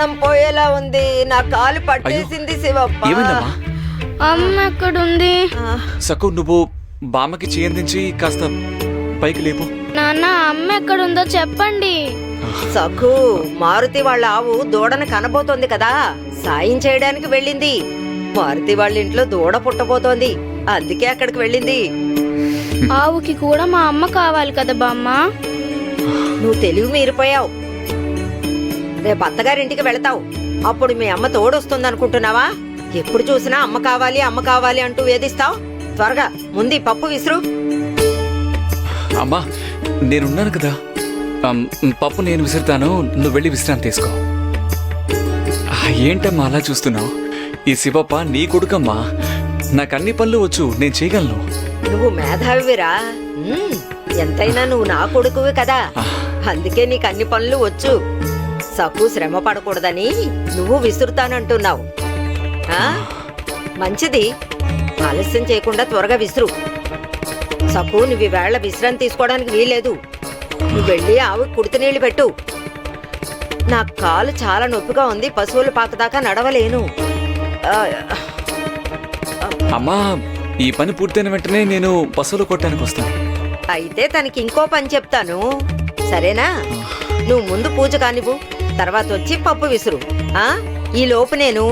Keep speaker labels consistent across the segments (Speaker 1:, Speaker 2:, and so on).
Speaker 1: ప్రాణం పోయేలా ఉంది. నా కాలు పట్టేసింది శివప్ప.
Speaker 2: అమ్మ ఎక్కడుంది?
Speaker 3: సకు నువ్వు బామ్మకి చేయందించి కాస్త పైకి లేపు.
Speaker 2: నాన్న అమ్మ ఎక్కడుందో చెప్పండి.
Speaker 1: సఖు, మారుతి వాళ్ళ ఆవు దూడను కనబోతోంది కదా, సాయం చేయడానికి వెళ్ళింది. మారుతి వాళ్ళ ఇంట్లో దూడ పుట్టబోతోంది, అందుకే అక్కడికి వెళ్ళింది.
Speaker 2: ఆవుకి కూడా మా అమ్మ కావాలి కదా బామ్మ.
Speaker 1: నువ్వు తెలివి మీరిపోయావు. రేపు అత్తగారింటికి వెళతావు, అప్పుడు మీ అమ్మ తోడొస్తుంది అనుకుంటున్నావా? ఎప్పుడు చూసినా అమ్మ కావాలి అంటూ వేధిస్తావు. త్వరగా ముందు పప్పు విసురు.
Speaker 3: అమ్మా నేనున్నాను కదా, పప్పు నేను విసురుతాను, నువ్వు వెళ్ళి విశ్రాంతి తీసుకో. ఏంటమ్మా అలా చూస్తున్నావు? ఈ శివప్ప నీ కొడుకమ్మా, నాకు అన్ని పనులు వచ్చు, నేను చేయగలను.
Speaker 1: నువ్వు మేధావిరా. ఎంతైనా నువ్వు నా కొడుకువి కదా, అందుకే నీకు అన్ని పనులు వచ్చు. సకు శ్రమ పడకూడదని నువ్వు విసురుతానంటున్నావు. మంచిది, ఆలస్యం చేయకుండా త్వరగా విసురు. సకు, నువ్వు ఈవేళ విశ్రాంతి తీసుకోవడానికి వీలేదు. నువ్వు వెళ్ళి ఆవు కుడితి నీళ్లు పెట్టు. నా కాలు చాలా నొప్పిగా ఉంది, పశువుల పాక దాకా నడవలేను.
Speaker 3: అమ్మా ఈ పని పూర్తయిన వెంటనే నేను పశువులు కొట్టడానికి వస్తాను.
Speaker 1: అయితే తనకి ఇంకో పని చెప్తాను, సరేనా? నువ్వు ముందు పూజ కానివ్వు, తర్వాత వచ్చి పప్పు విసురు. ఈ లోపు నేను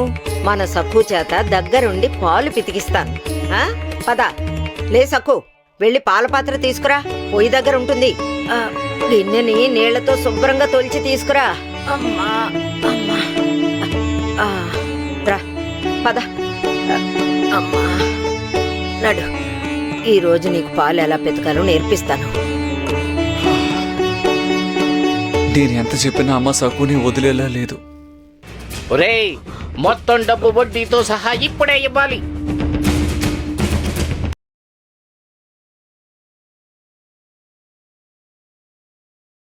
Speaker 1: మన సక్కు చేత దగ్గరుండి పాలు పితికిస్తాను. పద, లే సక్కు, వెళ్ళి పాల పాత్ర తీసుకురా, పొయ్యి దగ్గర ఉంటుంది. గిన్నెని నీళ్లతో శుభ్రంగా తొలిచి తీసుకురా. అమ్మా అమ్మా, రా పద. అమ్మా నడు, ఈరోజు నీకు పాలు ఎలా పితకాలో నేర్పిస్తాను.
Speaker 3: నేను ఎంత చెప్పినా అమ్మ సక్కుని వదిలేలా లేదు.
Speaker 4: ఒరేయ్, మొత్తం డబ్బు వడ్డీతో సహా ఇప్పుడే ఇవ్వాలి.